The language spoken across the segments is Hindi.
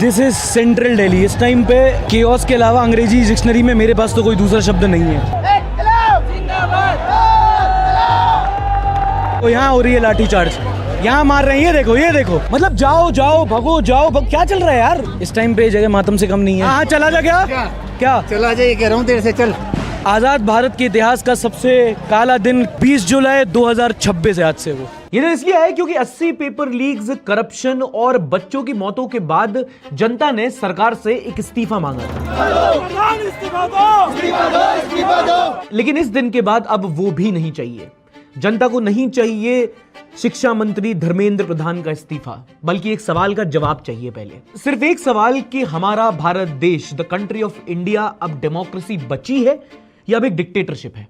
This is central Delhi. इस टाइम पे केओस के अलावा अंग्रेजी डिक्शनरी में मेरे पास तो कोई दूसरा शब्द नहीं है। तो यहाँ हो रही है लाठी चार्ज, यहाँ मार रहे हैं, ये देखो मतलब जाओ जाओ भगो जाओ क्या चल रहा है यार। इस टाइम पे जगह मातम से कम नहीं है। हाँ चला जा क्या चला जा, ये कह रहा हूँ देर से चल। आजाद भारत के इतिहास का सबसे काला दिन 20 जुलाई 2026 है आज से। वो ये तो इसलिए है क्योंकि 80 पेपर लीक्स, करप्शन और बच्चों की मौतों के बाद जनता ने सरकार से एक इस्तीफा मांगा था। लेकिन इस दिन के बाद अब वो भी नहीं चाहिए। जनता को नहीं चाहिए शिक्षा मंत्री धर्मेंद्र प्रधान का इस्तीफा, बल्कि एक सवाल का जवाब चाहिए। पहले सिर्फ एक सवाल कि हमारा भारत देश, द कंट्री ऑफ इंडिया, अब डेमोक्रेसी बची है या अब एक डिक्टेटरशिप है?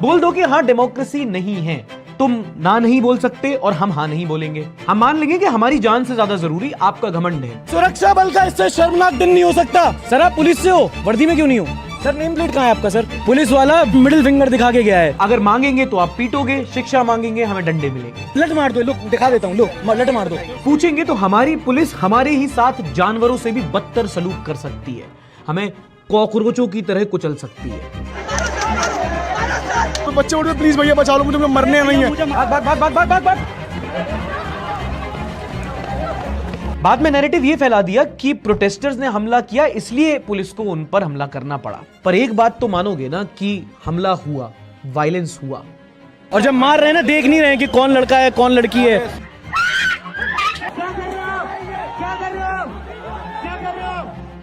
बोल दो कि हाँ डेमोक्रेसी नहीं है, तुम ना नहीं बोल सकते और हम हाँ नहीं बोलेंगे। हम मान लेंगे कि हमारी जान से ज्यादा जरूरी आपका घमंड है। सुरक्षा बल का इससे शर्मनाक दिन नहीं हो सकता। सर आप पुलिस से हो, वर्दी में क्यों नहीं हो? सर नेम प्लेट कहाँ है आपका? सर पुलिस वाला मिडिल फिंगर दिखा के गया है। अगर मांगेंगे तो आप पीटोगे, शिक्षा मांगेंगे हमें डंडे मिलेंगे। लट मार दो, लो दिखा देता हूँ, लो लट मार दो। पूछेंगे तो हमारी पुलिस हमारे ही साथ जानवरों से भी बदतर सलूक कर सकती है, हमें कॉकरोचों की तरह कुचल सकती है। तो बच्चे उठ, प्लीज भैया बचा लो मुझे, मरने नहीं है। बाद में नैरेटिव ये फैला दिया कि प्रोटेस्टर्स ने हमला किया इसलिए पुलिस को उन पर हमला करना पड़ा। पर एक बात तो मानोगे ना कि हमला हुआ, वायलेंस हुआ। और जब मार रहे हैं ना, देख नहीं रहे हैं कि कौन लड़का है कौन लड़की है।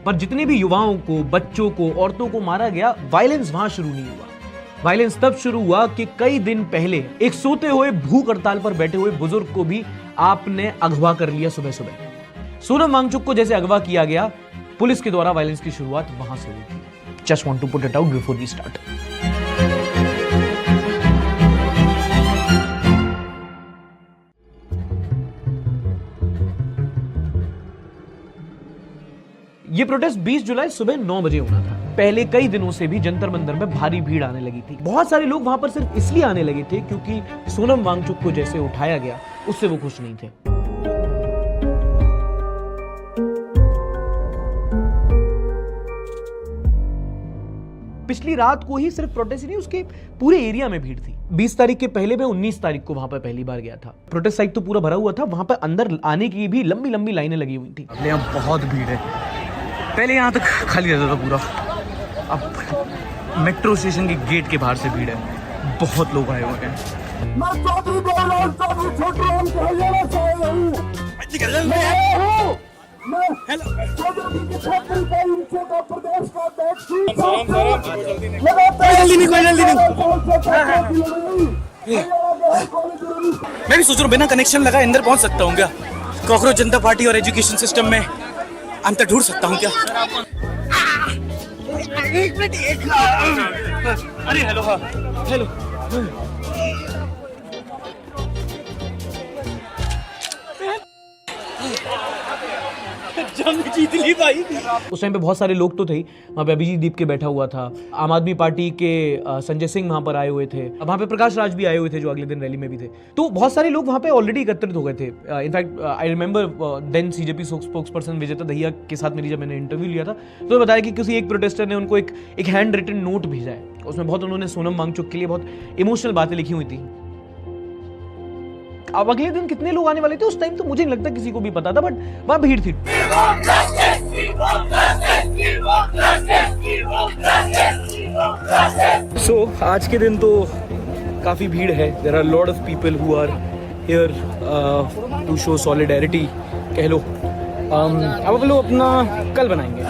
पर जितने भी युवाओं को, बच्चों को, औरतों को मारा गया, वायलेंस वहां शुरू नहीं हुआ। वायलेंस तब शुरू हुआ कि कई दिन पहले एक सोते हुए भूख हड़ताल पर बैठे हुए बुजुर्ग को भी आपने अगवा कर लिया। सुबह सुबह सोनम वांगचुक को जैसे अगवा किया गया, पुलिस के द्वारा वायलेंस की शुरुआत वहां से हुई थी। Just want to put it out before we start. ये प्रोटेस्ट 20 जुलाई सुबह 9 बजे होना था। पहले कई दिनों से भी जंतर मंतर में भारी भीड़ आने लगी थी। बहुत सारे लोग वहां पर सिर्फ इसलिए आने लगे थे क्योंकि सोनम वांगचुक को जैसे उठाया गया उससे वो खुश नहीं थे। पिछली रात को ही सिर्फ प्रोटेस्ट ही नहीं, उसके पूरे एरिया में भीड़ थी। 20 तारीख के पहले मैं 19 तारीख को वहां पर पहली बार गया था। प्रोटेस्ट साइट तो पूरा भरा हुआ था, वहां पर अंदर आने की भी लंबी लंबी लाइनें लगी हुई थी। यहाँ बहुत भीड़ है। पहले यहाँ तक खाली रहता था पूरा, अब मेट्रो स्टेशन के गेट के बाहर से भीड़ है। बहुत लोग आए हुए हैं। मैं भी सोच रहा हूँ बिना कनेक्शन लगा अंदर पहुंच सकता हूँ क्या? कॉकरोच जनता पार्टी और एजुकेशन सिस्टम में अंतर ढूंढ सकता हूँ क्या? एक मिनट, अरे हेलो, हाँ हेलो। जंग जीत ली भाई। उस टाइम पे बहुत सारे लोग तो थे वहाँ पे। अभिजीत दीप के बैठा हुआ था, आम आदमी पार्टी के संजय सिंह वहाँ पर आए हुए थे, वहाँ पे प्रकाश राज भी आए हुए थे जो अगले दिन रैली में भी थे। तो बहुत सारे लोग वहाँ पे ऑलरेडी एकत्रित हो गए थे। In fact I remember then CJP spokesperson Vijeta Dahiya के साथ मेरी जब मैंने इंटरव्यू लिया था तो बताया कि किसी एक प्रोटेस्टर ने उनको एक हैंड रिटन नोट भेजा है। उसमें बहुत उन्होंने सोनम वांगचुक के लिए बहुत इमोशनल बातें लिखी हुई थी। अब अगले दिन कितने लोग आने वाले थे उस टाइम तो मुझे नहीं लगता किसी को भी पता था, बट वहां भीड़ थी। आज के दिन तो काफी भीड़ है। There are lot of people who are here to show solidarity कह लो। अब हम लोग अपना कल बनाएंगे।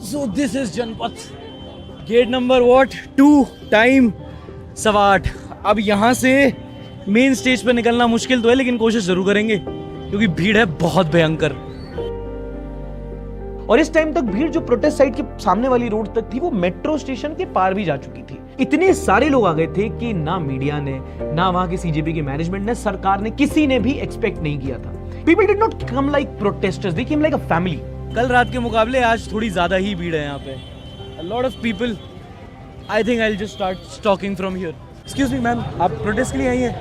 So this is Janpath, gate number 2, time 8:15। अब यहाँ से मेन स्टेज पर निकलना मुश्किल तो है, लेकिन कोशिश जरूर करेंगे क्योंकि भीड़ है बहुत भयंकर। और इस टाइम तक भीड़ जो प्रोटेस्ट साइट के सामने वाली रोड तक थी वो मेट्रो स्टेशन के पार भी जा चुकी थी। इतने सारे लोग आ गए थे कि ना मीडिया ने, ना वहां के सीजेपी की मैनेजमेंट ने, सरकार ने, किसी ने भी एक्सपेक्ट नहीं किया था। People did not come like protesters, they came like a family. कल रात के मुकाबले आज थोड़ी ज्यादा ही भीड़ है यहाँ पे। A lot of people. I think I'll just start stalking from here. Excuse me, ma'am. आप प्रोटेस्ट के लिए आई हैं?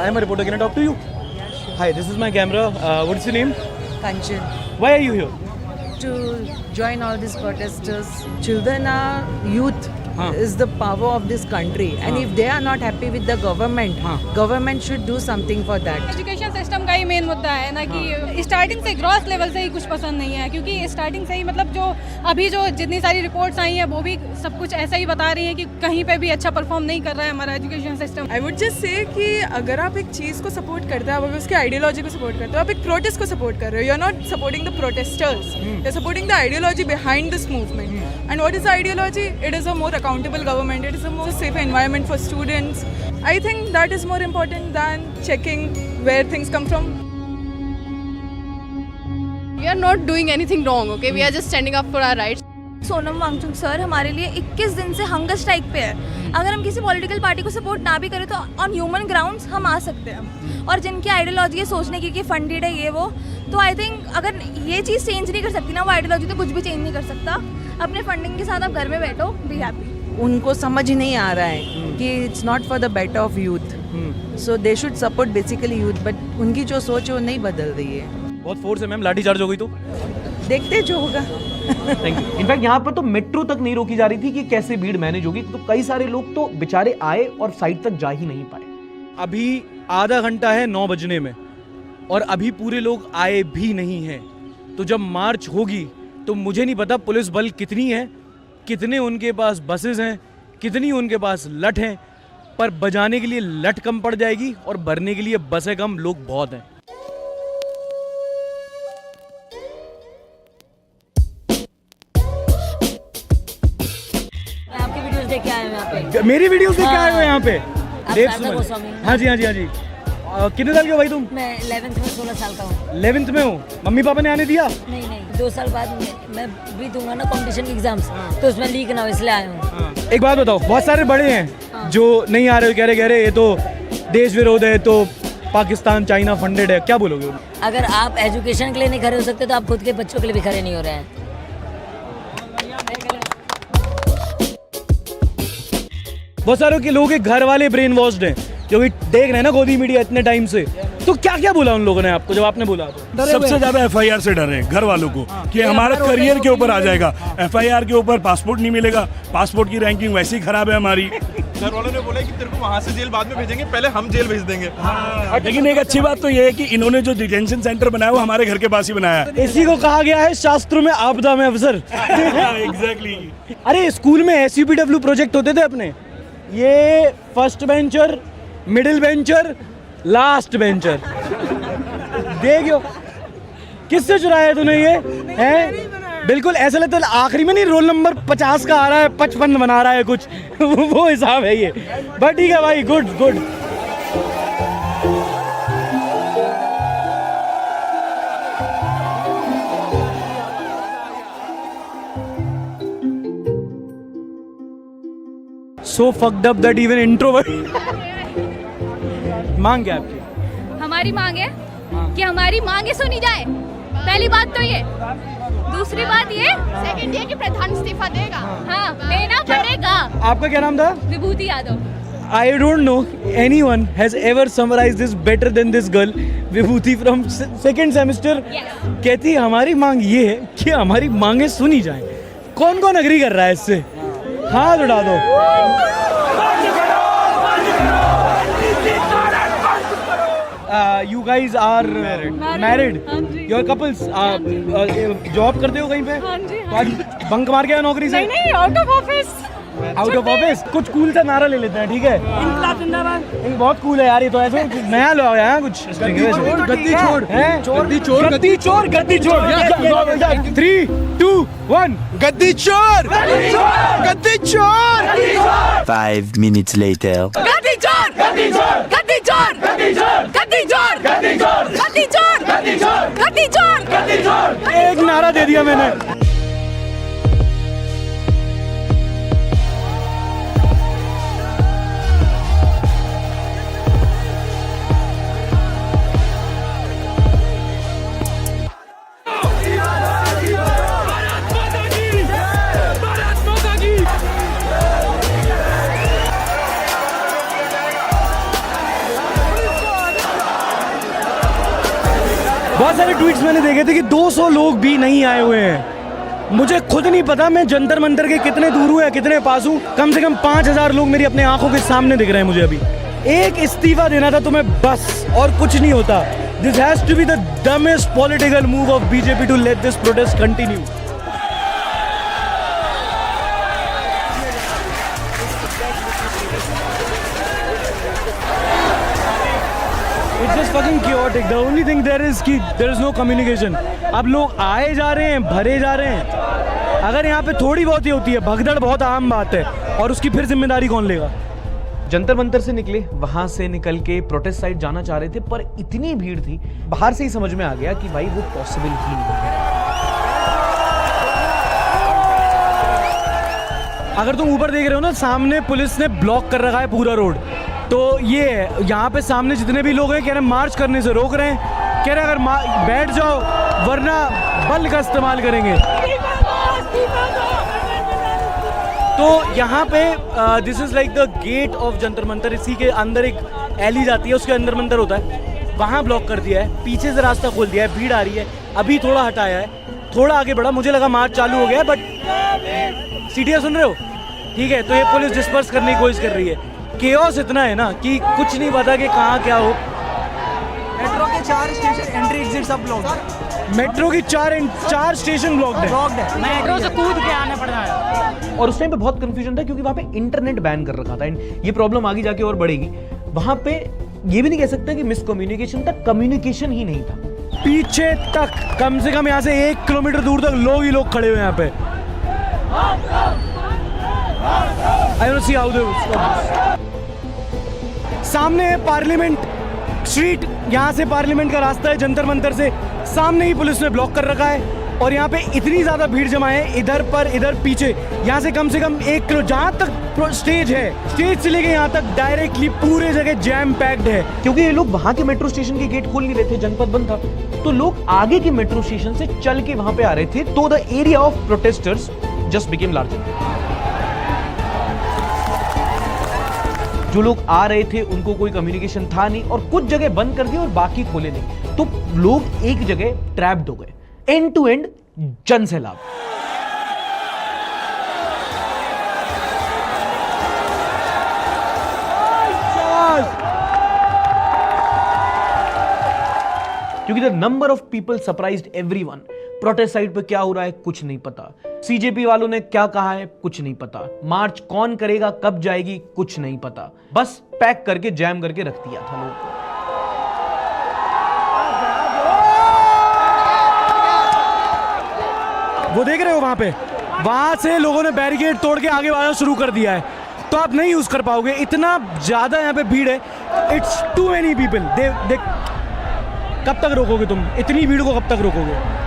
I'm a reporter. Can I talk to you? Hi, this is my camera. What's your name? Kanchan, Why are you here? to join all these protesters. Children are youth. हाँ. Is the power of this country, and हाँ. if they are not happy with the government, हाँ. government should do something for that. Education system का ही मेन मुद्दा है ना कि स्टार्टिंग से ग्रॉस लेवल से ही कुछ पसंद नहीं है, क्योंकि स्टार्टिंग से ही मतलब जो अभी जो जितनी सारी रिपोर्ट्स आई हैं वो भी सब कुछ ऐसा ही बता रही हैं कि कहीं पे भी अच्छा परफॉर्म नहीं कर रहा है हमारा education system. I would just say कि अगर आप एक चीज़ को सपोर्ट करते हो, आप अगर उसके आइडियोलॉजी को सपोर्ट करते हो, आप एक प्रोटेस्ट को सपोर्ट कर रहे हो, you are not supporting the protesters, you are supporting the ideology behind this movement. And what is ideology? It is a more accountable government, it is a more safer environment for students. I think that is more important than checking where things come from. We are not doing anything wrong, okay? We are just standing up for our rights. Sonam Wangchuk sir हमारे लिए 21 दिन से हंगर स्ट्राइक पे है। अगर हम किसी पॉलिटिकल पार्टी को सपोर्ट ना भी करें तो ऑन ह्यूमन ग्राउंड्स हम आ सकते हैं, और जिनकी आइडियोलॉजी है सोचने की कि फंडेड है ये वो, तो आई थिंक अगर ये चीज़ चेंज नहीं कर सकती ना वो आइडियोलॉजी, तो कुछ भी चेंज नहीं कर सकता। अपने फंडिंग के साथ आप घर में बैठो, बी हैप्पी। उनको समझ ही नहीं आ रहा है कि it's not for the better of youth, so they should support basically youth, but उनकी जो सोच है वो नहीं बदल रही है। बहुत फोर्स है मैम, लाठी चार्ज हो गई तो। देखते जो होगा। Thank you. इनफैक्ट यहाँ पर तो मेट्रो तक नहीं रोकी जा रही थी कि कैसे भीड़ मैनेज होगी, तो कई सारे लोग तो बेचारे आए और साइड तक जा ही नहीं पाए। अभी आधा घंटा है 9 बजने में और अभी पूरे लोग आए भी नहीं हैं। तो जब मार्च होगी तो मुझे नहीं पता पुलिस बल कितनी है, कितने उनके पास बसेस हैं, कितनी उनके पास लठ हैं, पर बजाने के लिए लठ कम पड़ जाएगी और भरने के लिए बसें कम, लोग बहुत हैं। आपकी वीडियोस देख के आए हैं यहाँ पे। मेरी वीडियोस देख के आए हो यहाँ पे? देव शारदा सुमन। गोस्वामी। हाँ जी हाँ जी हाँ जी। कितने साल के हो भाई तुम? मैं 11th में 16 साल का हूँ। 11th में हो? मम्मी पापा ने आने दिया? नहीं नहीं, 2 साल बाद मैं भी दूंगा ना कंपटीशन की एग्जाम्स, तो उसमें लीक ना हो इसलिए आया हूँ। एक बात बताओ, बहुत सारे बड़े हैं जो नहीं आ रहे, कह रहे ये तो देश विरोध है, तो पाकिस्तान चाइना फंडेड है, क्या बोलोगे? अगर आप एजुकेशन के लिए नहीं खड़े हो सकते तो आप खुद के बच्चों के लिए भी खड़े नहीं हो रहे हैं। बहुत सारे के लोगों के घर वाले ब्रेन वॉश्ड हैं जो भी देख रहे हैं ना गोदी मीडिया इतने टाइम से, तो क्या क्या बोला उन लोगों ने आपको जब आपने बोला? तो सबसे ज्यादा एफआईआर से डर है घर वालों को कि हमारा करियर के ऊपर आ जाएगा। एफआईआर के ऊपर पासपोर्ट नहीं मिलेगा, पासपोर्ट की रैंकिंग वैसे ही खराब है हमारी। घर वालों ने बोला कि तेरे को वहाँ से जेल बाद में भेजेंगे, पहले हम जेल भेज देंगे। लेकिन एक अच्छी बात तो ये है कि इन्होंने जो डिटेंशन सेंटर बनाया वो हमारे घर के पास ही बनाया है। इसी को कहा गया है शास्त्रों में आपदा में अवसर। एग्जैक्टली। अरे स्कूल में SUPW प्रोजेक्ट होते थे अपने, ये first bencher, middle bencher, last bencher, देखियो किससे चुराया तूने ये हैं? बिल्कुल ऐसा लगता है आखिरी में नहीं, रोल नंबर 50 का आ रहा है, 55 बना रहा है कुछ वो हिसाब है ये। बट ठीक है भाई, good good. So fucked up that even introvert मांग क्या आपकी? हमारी मांग है कि हमारी मांगे सुनी जाए, पहली बात तो ये। दूसरी बात ये, सेकंड ये कि प्रधान इस्तीफा देगा। हाँ, देना पड़ेगा। आपका क्या नाम था? विभूति Yadav. I don't know anyone has ever summarized this better than this girl, Vibhuti from second semester। कहती है हमारी मांग ये है कि हमारी मांगे सुनी जाएं। कौन कौन अग्री कर रहा है इससे? हाथ उठा दो। You guys are married? You're couples? Job करते हो कहीं पे? हाँ जी। तो आज बंक मार के आए नौकरी से? नहीं, out of office. Out of office कुछ कूल सा नारा ले लेते हैं, ठीक है? इनकलाब जिंदाबाद। बहुत कूल है यार ये तो, ऐसे नया लो यार कुछ। गद्दी छोड़, गद्दी छोड़, गद्दी चोर, गद्दी चोर, गद्दी चोर। 3, 2, 1 गद्दी चोर, गद्दी चोर। 5 minutes later. गद्दी चोर, गद्दी चोर, गद्दी चोर, गद्दी चोर, गद्दी चोर, गद्दी चोर, गद्दी चोर, गद्दी चोर, गद्दी चोर, गद्दी चोर। एक नारा दे दिया मैंने। बहुत सारे ट्वीट्स मैंने देखे थे कि 200 लोग भी नहीं आए हुए हैं। मुझे खुद नहीं पता मैं जंतर मंतर के कितने दूर हूँ या कितने पास हूँ। कम से कम 5000 लोग मेरी अपने आंखों के सामने दिख रहे हैं मुझे अभी। एक इस्तीफा देना था तुम्हें बस, और कुछ नहीं होता। This has to be the dumbest political move of BJP to let this protest continue. It's just fucking chaotic. The only thing there is कि there is no communication. अब लोग आए जा रहे हैं, भरे जा रहे हैं। अगर यहाँ पे थोड़ी बहुत ही होती है भगदड़, बहुत आम बात है, और उसकी फिर जिम्मेदारी कौन लेगा? जंतर मंतर से निकले, वहां से निकल के प्रोटेस्ट साइड जाना चाह रहे थे, पर इतनी भीड़ थी, बाहर से ही समझ में आ गया कि भाई वो पॉसिबल ही नहीं है। अगर तुम ऊपर देख रहे हो ना, सामने पुलिस ने ब्लॉक कर रखा है पूरा रोड। तो ये यहाँ पे सामने जितने भी लोग हैं कह रहे हैं मार्च करने से रोक रहे हैं, कह रहे हैं अगर बैठ जाओ वरना बल का इस्तेमाल करेंगे। तो यहाँ पे this is like the gate of Jantar Mantar. इसी के अंदर एक एली जाती है, उसके अंदर मंतर होता है, वहाँ ब्लॉक कर दिया है, पीछे से रास्ता खोल दिया है, भीड़ आ रही है। अभी थोड़ा हटाया है, थोड़ा आगे बढ़ा, मुझे लगा मार्च चालू हो गया, बट सीटियाँ सुन रहे हो, ठीक है? तो ये पुलिस डिस्पर्स करने की कोशिश कर रही है। केओस इतना है ना कि कुछ नहीं पता कि कहाँ क्या हो। मेट्रो के 4 स्टेशन एंट्री एग्जिट सब ब्लॉक है। मेट्रो की 4 स्टेशन ब्लॉक्ड है। मेट्रो से कूद के आना पड़ रहा है। और उस टाइम पे बहुत कंफ्यूजन था क्योंकि वहां पे इंटरनेट बैन कर रखा था। एंड ये प्रॉब्लम आगे जाके और बढ़ेगी। वहां पे ये भी नहीं कह सकता कि मिसकम्युनिकेशन था, कम्युनिकेशन ही नहीं था। पीछे तक कम से कम यहाँ से 1 किलोमीटर दूर तक लोग ही लोग खड़े हुए यहाँ पे। I don't see how they सामने है पार्लियामेंट स्ट्रीट, यहाँ से पार्लियामेंट का रास्ता है जंतर मंतर से, सामने ही पुलिस ने ब्लॉक कर रखा है। और यहाँ पे इतनी ज़्यादा भीड़ जमा है, इधर पर इधर पीछे, यहाँ से कम 1 किलो जहाँ तक स्टेज है, स्टेज से लेके यहाँ तक डायरेक्टली पूरे जगह जैम पैक्ड है। क्योंकि ये लोग वहां के मेट्रो स्टेशन के गेट खोल नहीं रहे थे, जनपद बंद था, तो लोग आगे के मेट्रो स्टेशन से चल के वहां पे आ रहे थे। तो the area of protesters just became larger. जो लोग आ रहे थे उनको कोई कम्युनिकेशन था नहीं, और कुछ जगह बंद कर दी और बाकी खोले नहीं, तो लोग एक जगह ट्रैप्ड हो गए। एंड टू एंड जन सैलाब। क्योंकि the number of people surprised everyone. Protest side पे क्या हो रहा है कुछ नहीं पता, सीजेपी वालों ने क्या कहा है कुछ नहीं पता, मार्च कौन करेगा, कब जाएगी, कुछ नहीं पता। बस पैक करके जैम करके रख दिया था लोगों को। वो देख रहे हो वहां से लोगों ने बैरिकेड तोड़ के आगे बढ़ना शुरू कर दिया है, तो आप नहीं यूज कर पाओगे। इतना ज्यादा यहाँ पे भीड़ है, इट्स टू मेनी पीपल। देख कब तक रोकोगे तुम इतनी भीड़ को, कब तक रोकोगे?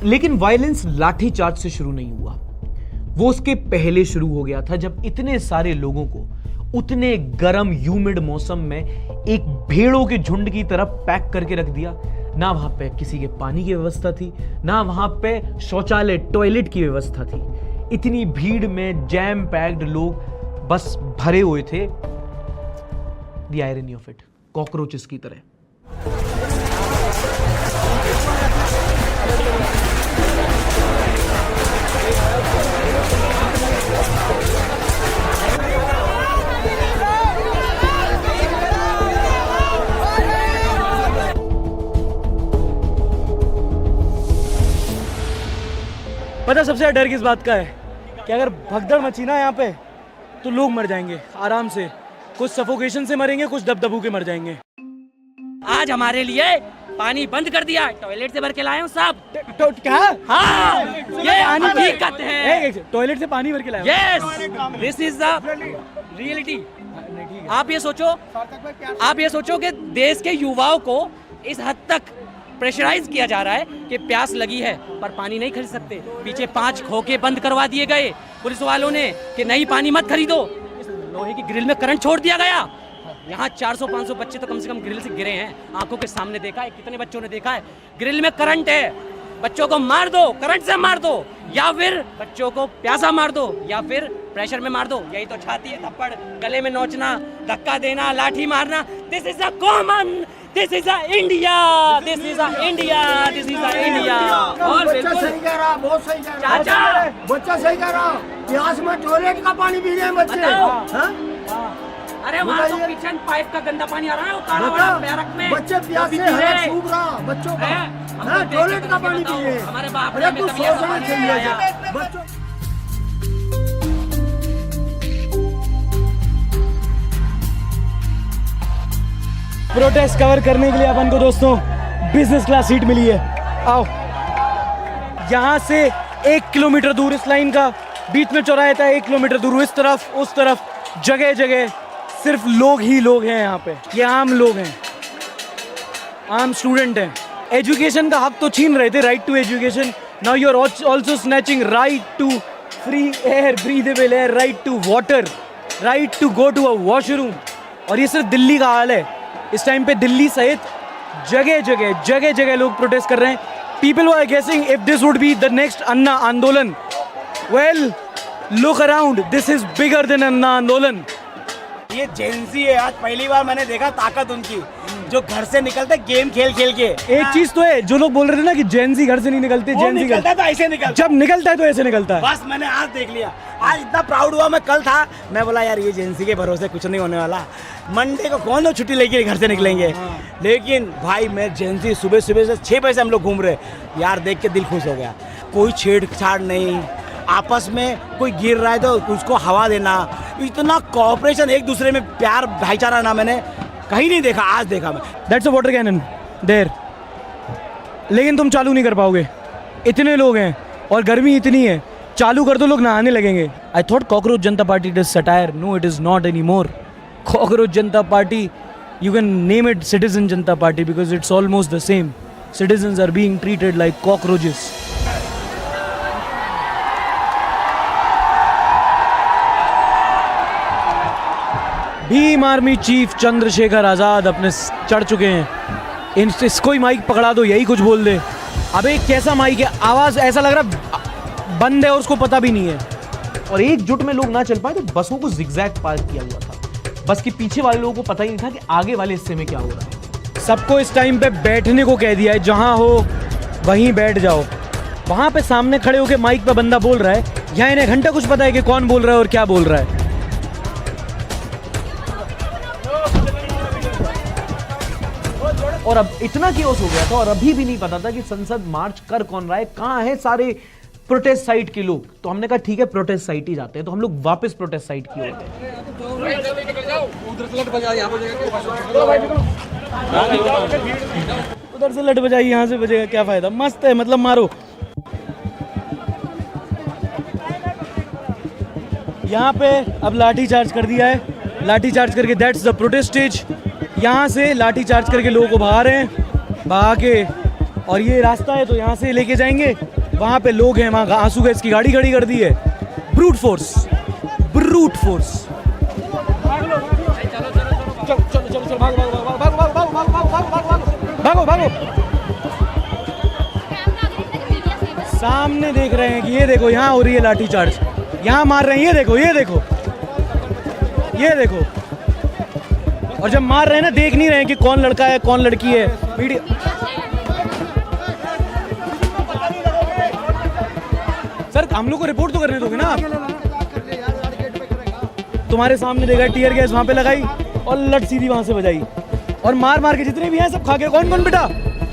लेकिन वायलेंस लाठीचार्ज से शुरू नहीं हुआ, वो उसके पहले शुरू हो गया था, जब इतने सारे लोगों को उतने गर्म ह्यूमिड मौसम में एक भेड़ों के झुंड की तरह पैक करके रख दिया। ना वहां पे किसी के पानी की व्यवस्था थी, ना वहां पे शौचालय टॉयलेट की व्यवस्था थी। इतनी भीड़ में जैम पैक्ड लोग बस भरे हुए थे। The irony of it, cockroaches की तरह। पता सबसे ज्यादा डर किस बात का है कि अगर भगदड़ मची ना यहाँ पे तो लोग मर जाएंगे आराम से, कुछ सफोकेशन से मरेंगे, कुछ दबदबू के मर जाएंगे। आज हमारे लिए पानी बंद कर दिया, टॉयलेट से भर के लाए हूँ सब। क्या? हाँ, ये हकीकत है। टॉयलेट से पानी भर के लाए? Yes, this is the reality. आप ये सोचो कि देश के युवाओं को इस हद तक प्रेशराइज किया जा रहा है कि प्यास लगी है पर पानी नहीं खरीद सकते। पीछे 5 खोखे बंद करवा दिए गए पुलिस वालों ने कि नहीं पानी मत खरीदो। इस लोहे की ग्रिल में करंट छोड़ दिया गया। यहाँ 400-500 बच्चे तो कम से कम ग्रिल से गिरे हैं, आंखों के सामने देखा है। कितने बच्चों ने देखा है ग्रिल में करंट है, बच्चों को मार दो, करंट से मार दो, या फिर बच्चों को प्यासा मार दो, या फिर प्रेशर में मार दो। यही तो छाती है, थप्पड़, गले में नोचना, धक्का देना, लाठी मारना। This is a common, this is a India, this is a India, this is a India. और बिल्कुल सही कह रहा, बहुत सही कह रहा। चाचा, बच्चा सही कह रहा। प्यास में टॉयलेट का पानी पी रहे हैं बच्चे। अरे वहाँ तो किचन पाइप का गंदा पानी आ रहा है, उतारा हुआ बैरक में। बच्चे प्यास से हालत सूख रहा, बच्चों का टॉयलेट का पानी पी रहे हैं। हमारे बाप अरे तू सोचना चाहिए बच्चों। प्रोटेस्ट कवर करने के लिए अपन को दोस्तों बिजनेस क्लास सीट मिली है। आओ, यहाँ से 1 किलोमीटर दूर इस लाइन का बीच में चौराहा था, 1 किलोमीटर दूर इस तरफ उस तरफ जगह जगह सिर्फ लोग ही लोग हैं। यहाँ पे ये आम लोग हैं, आम स्टूडेंट हैं। एजुकेशन का हक तो छीन रहे थे, right to education. Now you are also snatching right to free air, breathable air, right to water, right to go to a washroom. और ये सिर्फ दिल्ली का हाल है। इस टाइम पे दिल्ली सहित जगह जगह लोग प्रोटेस्ट कर रहे हैं। People are guessing if this would be the next Anna आंदोलन। Well, look around, this is bigger than Anna आंदोलन। ये जेंजी है, आज पहली बार मैंने देखा ताकत उनकी, जो घर से निकलते गेम खेल खेल के। एक चीज तो है, जो लोग बोल रहे थे ना कि जेंजी घर से नहीं निकलते, जेंजी निकलता है तो ऐसे निकलता, जब निकलता है तो ऐसे निकलता है। बस मैंने आज देख लिया, आज इतना प्राउड हुआ। मैं कल था, मैं बोला यार ये जेंजी के भरोसे कुछ नहीं होने वाला, मंडे को कौन लोग छुट्टी लेके घर से निकलेंगे। लेकिन भाई मैं जेंजी सुबह से 6 बजे से हम लोग घूम रहे यार, देख के दिल खुश हो गया। कोई छेड़छाड़ नहीं, आपस में कोई गिर रहा है तो उसको हवा देना, इतना कोऑपरेशन, एक दूसरे में प्यार भाईचारा ना मैंने कहीं नहीं देखा, आज देखा मैं। That's a water cannon there, लेकिन तुम चालू नहीं कर पाओगे, इतने लोग हैं और गर्मी इतनी है। चालू कर दो, लोग नहाने लगेंगे। I thought cockroach Janta party it is satire, no it is not any more. Cockroach Janta party, you can name it Citizen Janta Party because it's almost the same. Citizens are being treated like cockroaches. Bhim army chief Chandrashekhar Azad अपने चढ़ चुके हैं। इसको ही माइक पकड़ा दो, यही कुछ बोल दे। अबे कैसा माइक है, आवाज ऐसा लग रहा बंद है और उसको पता भी नहीं है। और एकजुट में लोग ना चल पाए तो बसों को जिगजैग पार्क किया हुआ था। बस के पीछे वाले लोगों को पता ही नहीं था कि आगे वाले हिस्से में क्या हो रहा है। सबको इस टाइम पे बैठने को कह दिया है, जहां हो वहीं बैठ जाओ। वहां पे सामने खड़े होकर माइक पे बंदा बोल रहा है, यहाँ इन्हें घंटा कुछ पता है कि कौन बोल रहा है और क्या बोल रहा है। और अब इतना केओस हो गया था और अभी भी नहीं पता था कि संसद मार्च कर कौन रहा है, कहाँ है सारे प्रोटेस्ट साइट के लोग। तो हमने कहा ठीक है प्रोटेस्ट साइट ही जाते हैं, तो हम लोग वापस प्रोटेस्ट साइट की ओर गए। उधर से लट बजाई, यहाँ से बजेगा, क्या फायदा। मस्त है, मतलब मारो। यहाँ पे अब लाठी चार्ज कर दिया है, लाठी चार्ज करके दैट्स द प्रोटेस्ट स्टेज। यहाँ से लाठी चार्ज करके लोगों को भगा रहे हैं, भगा के, और ये रास्ता है तो यहाँ से लेके जाएंगे। वहाँ पे लोग हैं, वहाँ आंसू गैस की गाड़ी खड़ी कर दी है। Brute force, brute force. चलो चलो चलो चलो, भागो भागो भागो भागो भागो भागो भागो भागो। सामने देख रहे हैं कि ये देखो यहाँ हो रही है लाठी चार्ज, यहाँ मार रहे हैं, ये देखो ये देखो ये देखो। और जब मार रहे हैं ना, देख नहीं रहे हैं कि कौन लड़का है कौन लड़की है। वीडियो सर, हम लोग को रिपोर्ट तो करने दोगे ना आप? तुम्हारे सामने देखा टीयर गैस वहां पे लगाई और लट सीधी वहां से बजाई, और मार मार के जितने भी हैं सब खा के। कौन कौन बेटा?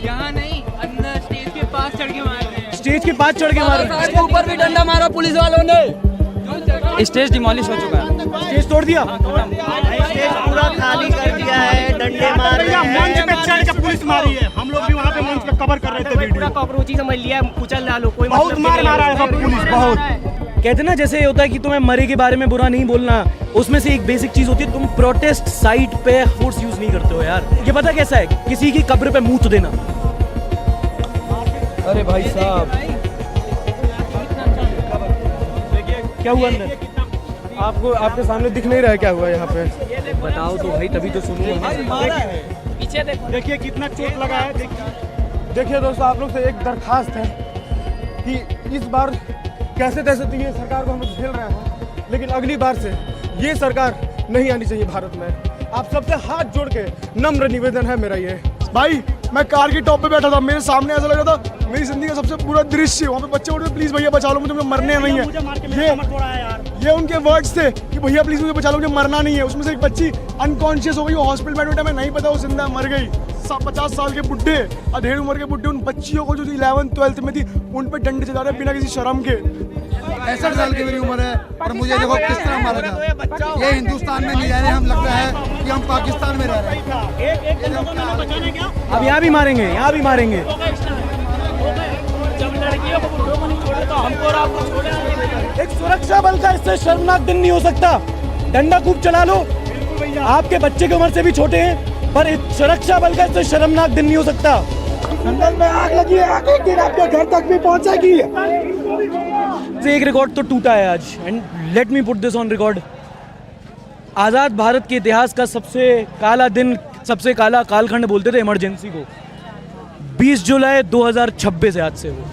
यहाँ नहीं, अंदर स्टेज के पास चढ़ के मार रहे हैं। स्टेज के पास चढ़ के मारे, ऊपर भी डंडा मारा पुलिस वालों ने। स्टेज डिमोलिश हो चुका है, स्टेज तोड़ दिया, स्टेज पूरा खाली कर दिया है, डंडे मार रहे हैं, मंच पे चढ़ के पुलिस मारी है। हम लोग भी वहाँ पे मंच पे कवर कर रहे थे वीडियो। कॉकरोची समझ लिया, कुचल डालो, कोई बहुत मार मारा है सब पुलिस, बहुत। कहते ना जैसे ये होता है कि तुम्हें मरे के बारे में बुरा नहीं बोलना, उसमें से एक बेसिक चीज होती है तुम प्रोटेस्ट साइट पे फोर्स यूज नहीं करते हो यार। ये पता कैसा है, किसी की कब्र पे मुंह देना। अरे भाई साहब क्या हुआ अंदर? आपको आपके सामने दिख नहीं रहा है क्या हुआ यहाँ पे? बताओ तो भाई, तभी तो सुनूंगा। पीछे देखो, देखिए कितना चोट लगा है। देखिए दोस्तों, आप लोग से एक दरखास्त है कि इस बार कैसे तैसे तो ये सरकार को हम लोग झेल रहे हैं, लेकिन अगली बार से ये सरकार नहीं आनी चाहिए भारत में। आप सबसे हाथ जोड़ के नम्र निवेदन है मेरा ये। भाई मैं कार की टॉप पे बैठा था, मेरे सामने ऐसा लग रहा था मेरी जिंदगी का सबसे बुरा दृश्य। वहाँ पे बच्चे बोल रहे प्लीज भैया बचा लो मुझे, मरने नहीं है। ये उनके वर्ड्स थे कि भैया प्लीज मुझे बचा लो, मुझे मरना नहीं है। उसमें से एक बच्ची अनकॉन्शियस हो गई, वो हॉस्पिटल में एडमिट है, मैं नहीं पता वो जिंदा मर गई। 50 साल के बुढ़े, अधेड़ उम्र के बुढ़े, उन बच्चियों को जो 11th 12th में थी उन पे डंडे चला रहे बिना किसी शर्म के। 65 साल की मेरी उम्र है और मुझे देखो किस तरह मारा था। ये हिंदुस्तान में नहीं रह रहे, हम लगता है कि हम पाकिस्तान में रह रहे हैं। अब यहाँ भी मारेंगे, यहाँ भी मारेंगे। एक सुरक्षा बल का इससे शर्मनाक दिन नहीं हो सकता। डंडा खूब चला लो, आपके बच्चे की उम्र से भी छोटे हैं, पर सुरक्षा बल का इससे शर्मनाक दिन नहीं हो सकता। जंगल में आग लगी है, आग एक दिन आपके घर तक भी पहुंचेगी। एक रिकॉर्ड तो टूटा है आज, and let me put this on record. आज़ाद भारत के इतिहास का सबसे काला दिन, सबसे काला कालखंड बोलते थे इमरजेंसी को। 20 जुलाई 2026 आज से वो।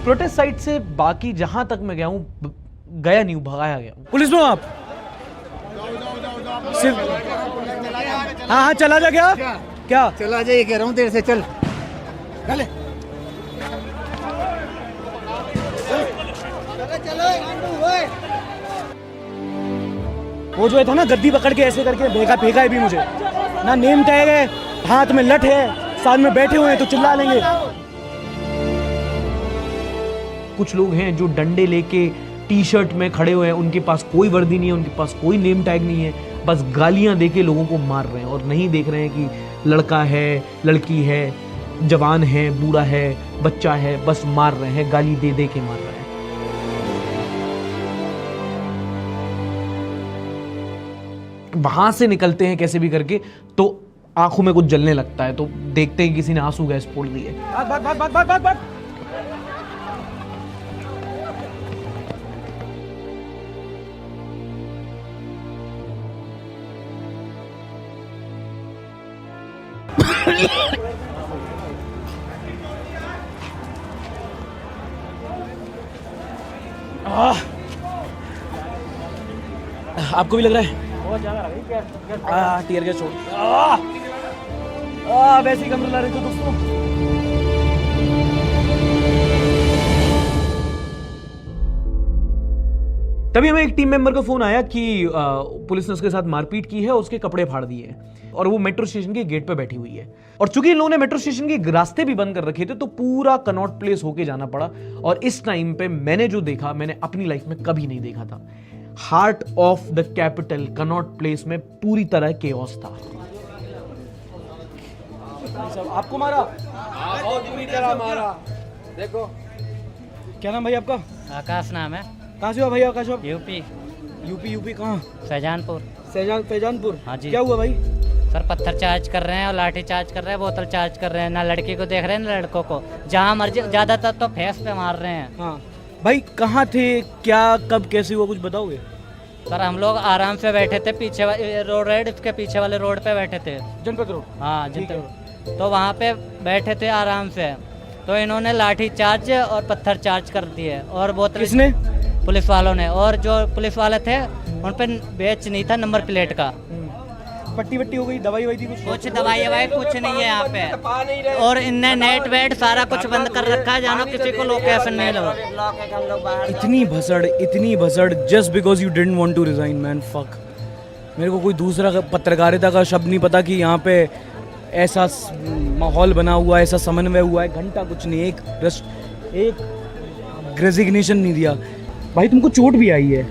प्रोटेस्ट साइट से बाकी जहां तक मैं गया हूं, गया नहीं हूं, भगाया गया हूं। पुलिस में आप सिर्फ हाँ चला जा। क्या चला जाइए, कह रहा हूँ देर से चल। वो जो है था ना, गद्दी पकड़ के ऐसे करके फेंका है भी मुझे ना। नेम टैग है, हाथ में लठ है, साथ में बैठे हुए हैं तो चिल्ला लेंगे। कुछ लोग हैं जो डंडे लेके टी शर्ट में खड़े हुए हैं, उनके पास कोई वर्दी नहीं है, उनके पास कोई नेम टैग नहीं है, बस गालियां देके लोगों को मार रहे हैं और नहीं देख रहे हैं कि लड़का है, लड़की है, जवान है, बूढ़ा है, बच्चा है, बस मार रहे हैं, गाली दे दे के मार रहे हैं। वहां से निकलते हैं कैसे भी करके तो आंखों में कुछ जलने लगता है, तो देखते हैं किसी ने आंसू गैस फोड़ दी है। आपको भी लग रहा है बहुत ज्यादा लग रही है टीयर गैस छोड़। वैसे ही कम ला रहे थे दोस्तों। तभी हमें एक टीम मेंबर का फोन आया कि पुलिस ने उसके साथ मारपीट की है, उसके कपड़े फाड़ दिए हैं और वो मेट्रो स्टेशन के गेट पे बैठी हुई है। और चूंकि इन लोगों ने मेट्रो स्टेशन के रास्ते भी बंद कर रखे थे तो पूरा कनॉट प्लेस होके जाना पड़ा। और इस टाइम पे मैंने जो देखा, मैंने अपनी लाइफ में कभी नहीं देखा था। Heart of the capital Connaught place में पूरी तरह केओस था। आपको मारा? बहुत बुरी तरह मारा। देखो क्या नाम भाई आपका? आकाश नाम है। कहाँ से हो भाई आकाश? यूपी। यूपी कहाँ? शाहजहांपुर। शाहजहांपुर। हाँ जी। क्या हुआ भाई? सर पत्थर चार्ज कर रहे हैं और लाठी चार्ज कर रहे हैं, बोतल चार्ज कर रहे हैं, ना लड़की को देख रहे हैं ना लड़कों को, जहाँ मर्जी, ज्यादातर तो फेस पे मार रहे हैं। हाँ भाई कहाँ थे, क्या कब कैसे हुआ कुछ बताओगे? सर हम लोग आराम से बैठे थे, पीछे रोड है, इसके पीछे वाले रोड पे बैठे थे, जनपद रोड। हाँ जनपद रोड। तो वहाँ पे बैठे थे आराम से, तो इन्होंने लाठी चार्ज और पत्थर चार्ज कर दिए। और बोतल किसने? पुलिस वालों ने। और जो पुलिस वाले थे उन पर बैच नहीं था नंबर प्लेट का, पट्टी वट्टी हो गई, दवाई वही थी कुछ दवाई ववाई कुछ नहीं है यहाँ पे, और इनने नेट वेट सारा कुछ बंद कर रखा है, जानो किसी को लोकेशन नहीं लो। इतनी भसड़ just because you didn't want to resign man, fuck. मेरे को कोई दूसरा पत्रकारिता का शब्द नहीं पता कि यहाँ पे ऐसा माहौल बना हुआ है, ऐसा समन्वय हुआ है, घंटा कुछ नहीं, एक रेजिग्नेशन नहीं दिया। भाई तुमको चोट भी आई है।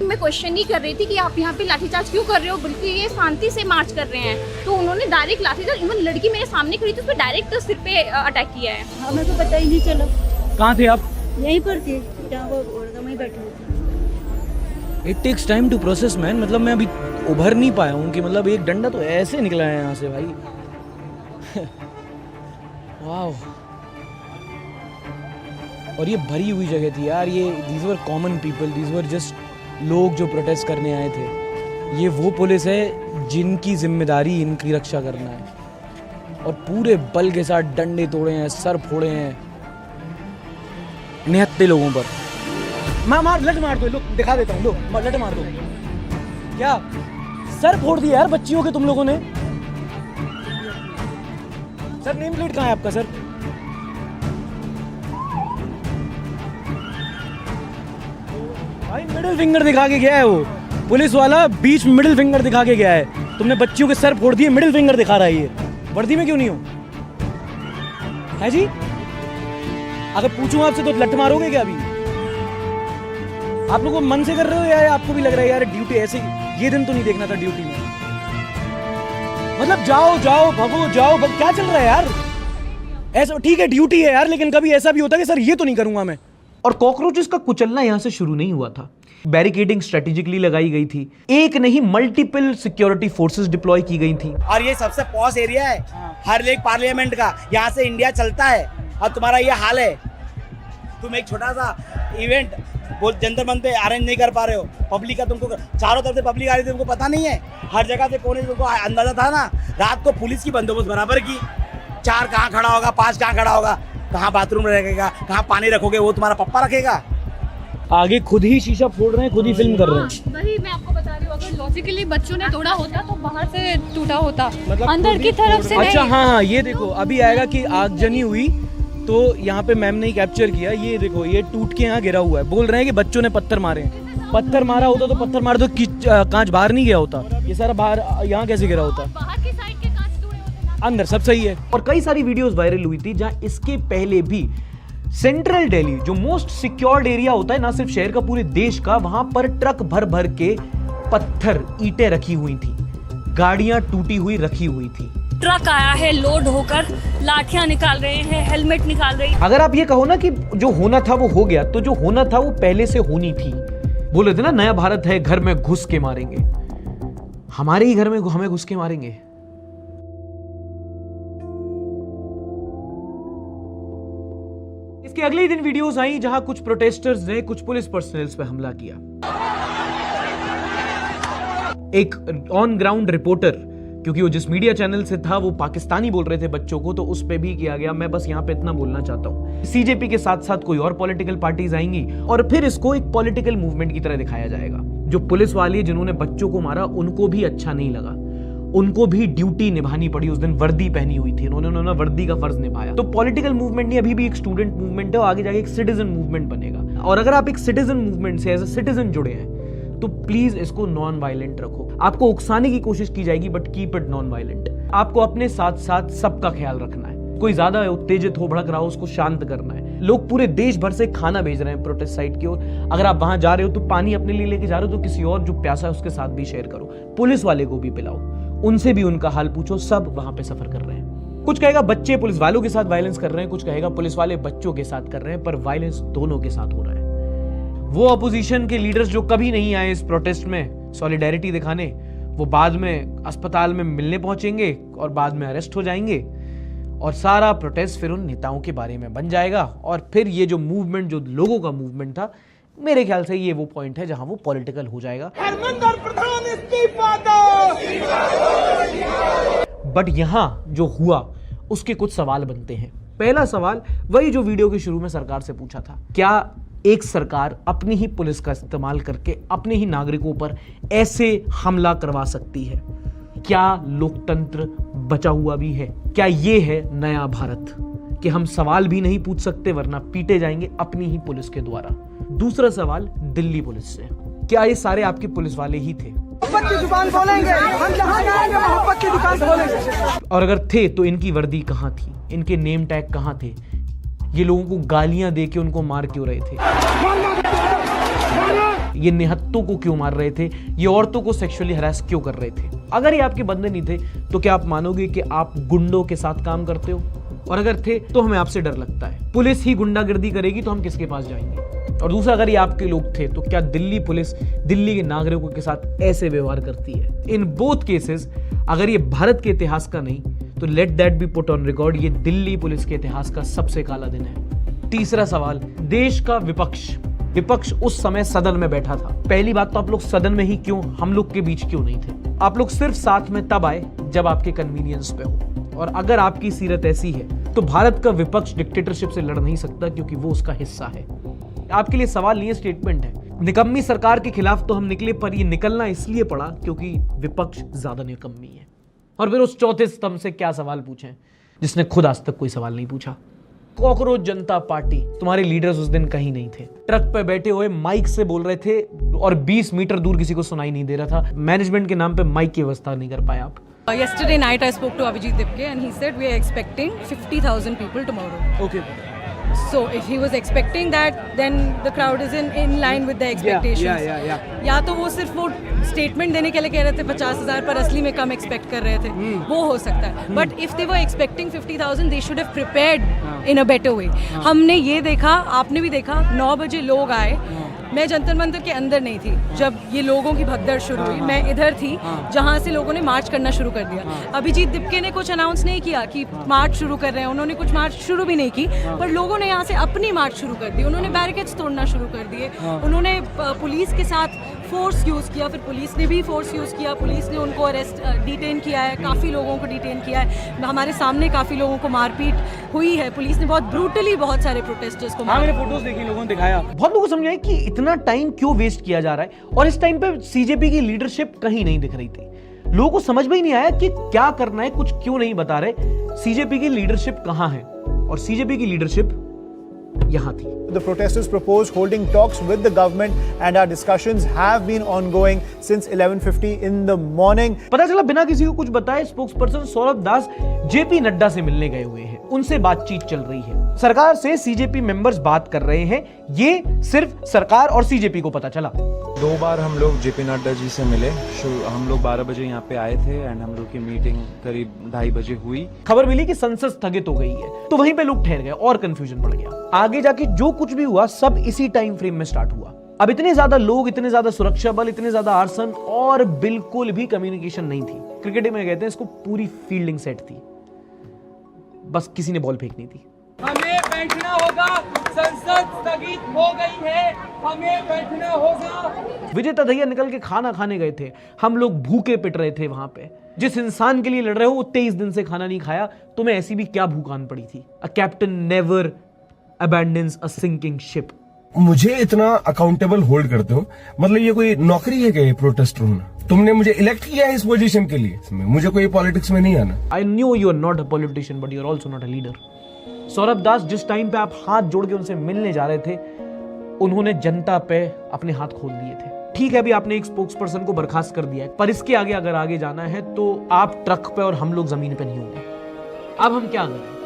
मैं क्वेश्चन नहीं कर रही थी कि आप यहाँ पे लाठीचार्ज क्यों कर रहे हो, बल्कि ये शांति से मार्च कर रहे हैं, तो उन्होंने डायरेक्ट लाठीचार्ज, इवन लड़की मेरे सामने खड़ी थी, उस पर डायरेक्ट सिर पे अटैक किया है। हमें तो पता ही नहीं चला। कहाँ थे आप? यहीं पर थे जहाँ वो वहीं बैठे थे। It takes time to process man, मतलब मैं अभी उभर नहीं पाया हूँ कि मतलब एक डंडा तो ऐसे निकला है यहाँ से भाई। वाह। और ये भरी हुई जगह थी यार, ये these were common people, these were just लोग जो प्रोटेस्ट करने आए थे। ये वो पुलिस है जिनकी जिम्मेदारी इनकी रक्षा करना है, और पूरे बल के साथ डंडे तोड़े हैं, सर फोड़े हैं निहत्ते लोगों पर। लट मार दो, लो दिखा देता हूँ, लो लट मार दो। क्या सर फोड़ दिया यार बच्चियों के तुम लोगों ने। सर नेम प्लेट कहाँ है आपका सर? भाई मिडिल फिंगर दिखा के गया है वो पुलिस वाला, बीच में मिडिल फिंगर दिखा के गया है। तुमने बच्चियों के सर फोड़ दिए, मिडिल फिंगर दिखा रहा है ये। वर्दी में क्यों नहीं हो है जी? अगर पूछूं आपसे तो लट मारोगे क्या अभी? आप लोगों को मन से कर रहे हो या आपको भी लग रहा है यार ड्यूटी ऐसे ये दिन तो नहीं देखना था ड्यूटी में? मतलब जाओ जाओ भगो जाओ क्या चल रहा है यार? ऐसा ठीक है ड्यूटी है यार, लेकिन कभी ऐसा भी होता है कि सर ये तो नहीं करूंगा मैं। और कॉकरोचेस का कुचलना यहां से शुरू नहीं हुआ था, बैरिकेडिंग स्ट्रेटेजिकली लगाई गई थी, एक नहीं मल्टीपल सिक्योरिटी फोर्सेस डिप्लॉय की गई थी। और ये सबसे पॉस एरिया है हर एक पार्लियामेंट का, यहाँ से इंडिया चलता है, और तुम्हारा ये हाल है। तुम एक छोटा सा इवेंट जंतर मंतर अरेंज नहीं कर पा रहे हो, पब्लिक का तुमको चारों तरफ से पब्लिक आ रही थी, तुमको पता नहीं है, हर जगह से कोने तुमको अंदाजा था ना। रात को पुलिस की बंदोबस्त बराबर की, 4 कहाँ खड़ा होगा, 5 कहाँ खड़ा होगा, कहाँ बाथरूम रखेगा, कहाँ पानी रखोगे, वो तुम्हारा पप्पा रखेगा। आगे खुद ही शीशा फोड़ रहे हैं, खुद ही फिल्म कर रहे हैं। वही मैं आपको बता रही हूँ, अगर लॉजिकली बच्चों ने तोड़ा होता तो बाहर से टूटा होता, अंदर की तरफ से नहीं। अच्छा हाँ, ये देखो अभी आएगा कि आगजनी हुई तो यहाँ पे मैम ने कैप्चर किया, ये देखो ये टूट के यहाँ गिरा हुआ है। बोल रहे हैं कि बच्चों ने पत्थर मारे हैं। पत्थर मारा होता तो पत्थर मार दो, कांच बाहर नहीं गया होता, ये सारा बाहर यहाँ कैसे गिरा होता? बाहर की साइड के कांच टूटे होते, अंदर सब सही है। और कई सारी वीडियोस वायरल हुई थी जहां इसके पहले भी सेंट्रल दिल्ली जो मोस्ट सिक्योर्ड एरिया होता है ना सिर्फ शहर का पूरे देश का, वहां पर ट्रक भर भर के पत्थर ईंटें रखी हुई थी, गाड़ियां टूटी हुई रखी हुई थी। ट्रक आया है लोड होकर, लाठियां निकाल रहे हैं, हेलमेट निकाल रहे हैं। अगर आप ये कहो ना कि जो होना था वो हो गया, तो जो होना था वो पहले से होनी थी। बोले थे ना नया भारत है, घर में घुस के मारेंगे। हमारे ही घर में हमें घुस के मारेंगे। इसके अगले ही दिन वीडियोस आई जहां कुछ प्रोटेस्टर्स ने कुछ पुलिस पर्सनल्स पे हमला किया। एक ऑन ग्राउंड रिपोर्टर, क्योंकि वो जिस मीडिया चैनल से था वो पाकिस्तानी बोल रहे थे बच्चों को, तो उस पे भी किया गया। मैं बस यहाँ पे इतना बोलना चाहता हूँ, सीजेपी के साथ साथ कोई और पॉलिटिकल पार्टीज आएंगी और फिर इसको एक पॉलिटिकल मूवमेंट की तरह दिखाया जाएगा। जो पुलिस वाले जिन्होंने बच्चों को मारा उनको भी अच्छा नहीं लगा, उनको भी ड्यूटी निभानी पड़ी। उस दिन वर्दी पहनी हुई थी, उन्होंने वर्दी का फर्ज निभाया। तो पॉलिटिकल मूवमेंट नहीं, अभी भी एक स्टूडेंट मूवमेंट है, आगे जाके एक सिटीजन मूवमेंट बनेगा। और अगर आप एक सिटीजन मूवमेंट से एज अ सिटीजन जुड़े हैं तो प्लीज इसको नॉन वायलेंट रखो। आपको उकसाने की कोशिश की जाएगी but keep it non violent. आपको अपने साथ साथ सबका ख्याल रखना है। कोई ज्यादा उत्तेजित हो, भड़क रहा हो, उसको शांत करना है। लोग पूरे देश भर से खाना भेज रहे हैं प्रोटेस्ट साइट की ओर। अगर आप वहां जा रहे हो तो पानी अपने लिए लेके जा रहे हो तो किसी और जो प्यासा है उसके साथ भी शेयर करो। पुलिस वाले को भी पिलाओ, उनसे भी उनका हाल पूछो। सब वहां पे सफर कर रहे हैं। कुछ कहेगा बच्चे पुलिस वालों के साथ वायलेंस कर रहे हैं, कुछ कहेगा पुलिस वाले बच्चों के साथ कर रहे हैं, पर वायलेंस दोनों के साथ हो रहा है। वो अपोजिशन के लीडर्स जो कभी नहीं आए इस प्रोटेस्ट में सॉलिडेरिटी दिखाने, वो बाद में अस्पताल में मिलने पहुंचेंगे और बाद में अरेस्ट हो जाएंगे, और सारा प्रोटेस्ट फिर उन नेताओं के बारे में बन जाएगा। और फिर ये जो मूवमेंट, जो लोगों का मूवमेंट था, मेरे ख्याल से ये वो पॉइंट है जहां वो पॉलिटिकल हो जाएगा। बट यहां जो हुआ उसके कुछ सवाल बनते हैं। पहला सवाल वही जो वीडियो के शुरू में सरकार से पूछा था, क्या एक सरकार अपनी ही पुलिस का इस्तेमाल करके अपने ही नागरिकों पर ऐसे हमला करवा सकती है? क्या लोकतंत्र बचा हुआ भी है? क्या ये है नया भारत कि हम सवाल भी नहीं पूछ सकते वरना पीटे जाएंगे अपनी ही पुलिस के द्वारा? दूसरा सवाल दिल्ली पुलिस से, क्या ये सारे आपके पुलिस वाले ही थे? मोहब्बत की दुकान खोलेंगे, हम जहाँ जाएंगे मोहब्बत की दुकान खोलेंगे। और अगर थे तो इनकी वर्दी कहाँ थी? इनके नेम टैग कहाँ थे? ये लोगों को गालियां दे के उनको मार क्यों रहे थे? ये निहत्तों को क्यों मार रहे थे? ये औरतों को सेक्सुअली हरास क्यों कर रहे थे? अगर ये आपके बंदे नहीं थे तो क्या आप मानोगे कि आप गुंडों के साथ काम करते हो? और अगर थे तो हमें आपसे डर लगता है। पुलिस ही गुंडागर्दी करेगी तो हम किसके पास जाएंगे? और दूसरा, अगर ये आपके लोग थे तो क्या दिल्ली पुलिस दिल्ली के नागरिकों के साथ ऐसे व्यवहार करती है? इन बोथ केसेस अगर ये भारत के इतिहास का नहीं तो let that B put on record, ये दिल्ली पुलिस के इतिहास का सबसे काला दिन है। तीसरा सवाल, देश का विपक्ष उस समय सदन में बैठा था। पहली बात तो आप लोग सदन में ही क्यों, हम लोग के बीच क्यों नहीं थे? आप लोग सिर्फ साथ में तब आए जब आपके कन्वीनियंस पे हो। और अगर आपकी सीरत ऐसी है तो भारत का विपक्ष डिक्टेटरशिप से लड़ नहीं सकता क्योंकि वो उसका हिस्सा है। आपके लिए सवाल नहीं है, स्टेटमेंट है। निकम्मी सरकार के खिलाफ तो हम निकले, पर ये निकलना इसलिए पड़ा क्योंकि विपक्ष ज्यादा निकम्मी है। और फिर उस चौथे स्तंभ से क्या सवाल पूछें जिसने खुद आज तक कोई सवाल नहीं पूछा? कॉकरोच जनता पार्टी, तुम्हारे लीडर्स उस दिन कहीं नहीं थे। ट्रक पे बैठे हुए माइक से बोल रहे थे और 20 मीटर दूर किसी को सुनाई नहीं दे रहा था। मैनेजमेंट के नाम पे माइक की व्यवस्था नहीं कर पाए आप। Yesterday night I spoke to Abhijit Dipke and he said we are expecting 50,000 people tomorrow. Okay. So if he was expecting that, then the crowd is in line with the expectations. Yeah. या तो वो सिर्फ वो स्टेटमेंट देने के लिए कह रहे थे 50,000 पर असली में कम एक्सपेक्ट कर रहे थे, वो हो सकता है। But if they were expecting 50,000 they should have prepared in a better way. हमने ये देखा, आपने भी देखा, 9 बजे लोग आए। मैं जंतर मंतर के अंदर नहीं थी जब ये लोगों की भगदड़ शुरू हुई, मैं इधर थी जहाँ से लोगों ने मार्च करना शुरू कर दिया। अभिजीत दिपके ने कुछ अनाउंस नहीं किया कि मार्च शुरू कर रहे हैं, उन्होंने कुछ मार्च शुरू भी नहीं की, पर लोगों ने यहाँ से अपनी मार्च शुरू कर दी। उन्होंने बैरिकेड्स तोड़ना शुरू कर दिए, उन्होंने पुलिस के साथ फोर्स यूज़ किया, फिर पुलिस ने भी फोर्स यूज़ किया, पुलिस ने उनको डिटेन किया है, काफ़ी लोगों को डिटेन किया है। हमारे सामने काफ़ी लोगों को मारपीट हुई है, पुलिस ने बहुत ब्रूटली बहुत सारे प्रोटेस्टर्स को मैंने फोटोज देखी, लोगों ने दिखाया। बहुत लोगों को समझाया कि इतना टाइम क्यों वेस्ट किया जा रहा है, और इस टाइम पे सीजेपी की लीडरशिप कहीं नहीं दिख रही थी। लोगों को समझ में ही नहीं आया कि क्या करना है, कुछ क्यों नहीं बता रहे। सीजेपी की लीडरशिप कहां है? और सीजेपी की लीडरशिप यहां थी। The protesters proposed holding talks with the government and our discussions have been ongoing since 11:50 in the morning. पता चला बिना किसी को कुछ बताए स्पोक्सपर्सन सौरभ दास जेपी नड्डा से मिलने गए हुए हैं, उनसे बातचीत चल रही है। सरकार से सीजेपी मेंबर्स बात कर रहे हैं, ये सिर्फ सरकार और सीजेपी को पता चला। 2 बार हम लोग जेपी नड्डा जी से मिले। हम लोग 12 बजे यहाँ पे आए थे एंड हम लोग की मीटिंग करीब 2:30 बजे हुई। खबर मिली कि संसद स्थगित हो गई है, तो वहीं पे लोग ठहर गए और कंफ्यूजन बढ़ गया। आगे जाके जो कुछ भी हुआ सब इसी टाइम फ्रेम में स्टार्ट हुआ। अब इतने ज्यादा लोग, इतने ज्यादा सुरक्षा बल, इतने ज्यादा आर्सन और बिल्कुल भी कम्युनिकेशन नहीं थी। क्रिकेट में कहते हैं इसको पूरी फील्डिंग सेट थी, बस किसी ने बॉल फेंकनी थी। हमें बैठना होगा, संसद स्थगित हो गई है, हमें बैठना होगा। विजय तधैया निकल के खाना खाने गए थे, हम लोग भूखे पिट रहे थे वहां पे। जिस इंसान के लिए लड़ रहे हो वो 23 दिन से खाना नहीं खाया, तुम्हें ऐसी भी क्या भूख आन पड़ी थी? A captain never abandons a sinking ship. मुझे इतना अकाउंटेबल होल्ड करते हो, मतलब ये कोई नौकरी है क्या ये प्रोटेस्टर होना? तुमने मुझे इलेक्ट किया है इस पोजीशन के लिए, मुझे कोई पॉलिटिक्स में नहीं आना। I knew you are not a politician but you are also not a leader. Saurabh Das जिस टाइम पे आप हाथ जोड़ के उनसे मिलने जा रहे थे, उन्होंने जनता पे अपने हाथ खोल दिए थे। ठीक है, अभी आपने एक स्पोक्सपर्सन को बर्खास्त कर दिया है, पर इसके आगे अगर आगे जाना है तो आप ट्रक पे और हम लोग जमीन पे नहीं होंगे। अब हम क्या करें?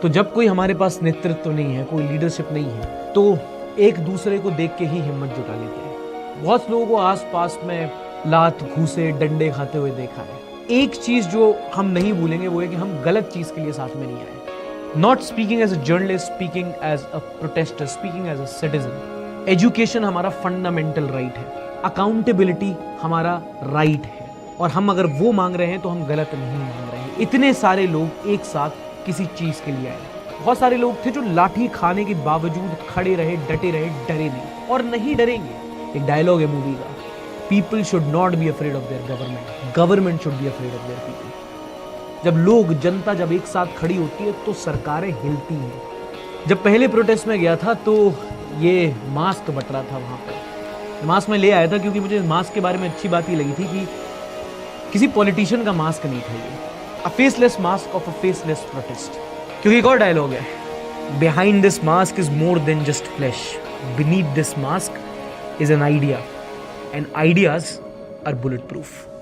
तो जब कोई हमारे पास नेतृत्व नहीं है, कोई लीडरशिप नहीं है, तो एक दूसरे को देख के ही हिम्मत जुटा लेते हैं। बहुत लोगों को आसपास में लात घूसे डंडे खाते हुए देखा है। एक चीज जो हम नहीं भूलेंगे वो है कि हम गलत चीज के लिए साथ में नहीं आए। Not speaking as a journalist, speaking as a protester, speaking as a citizen. Education हमारा फंडामेंटल राइट है, अकाउंटेबिलिटी हमारा राइट है, और हम अगर वो मांग रहे हैं तो हम गलत नहीं मांग रहे हैं। इतने सारे लोग एक साथ किसी चीज के लिए आए। बहुत सारे लोग थे जो लाठी खाने के बावजूद खड़े रहे, डटे रहे, डरे नहीं, और नहीं डरेंगे। एक डायलॉग है मूवी का, people should not be afraid of their government, government should be afraid of their people. जब लोग, जनता जब एक साथ खड़ी होती है तो सरकारें हिलती हैं। जब पहले प्रोटेस्ट में गया था तो ये मास्क बट रहा था वहाँ पर। मास्क मैं ले आया था क्योंकि मुझे मास्क के बारे में अच्छी बात ये लगी थी कि किसी पॉलिटिशियन का मास्क नहीं था ये, a faceless mask of a faceless protest. क्योंकि एक और डायलॉग है, behind this mask is more than just flash, beneath this mask is an idea and ideas are bullet proof.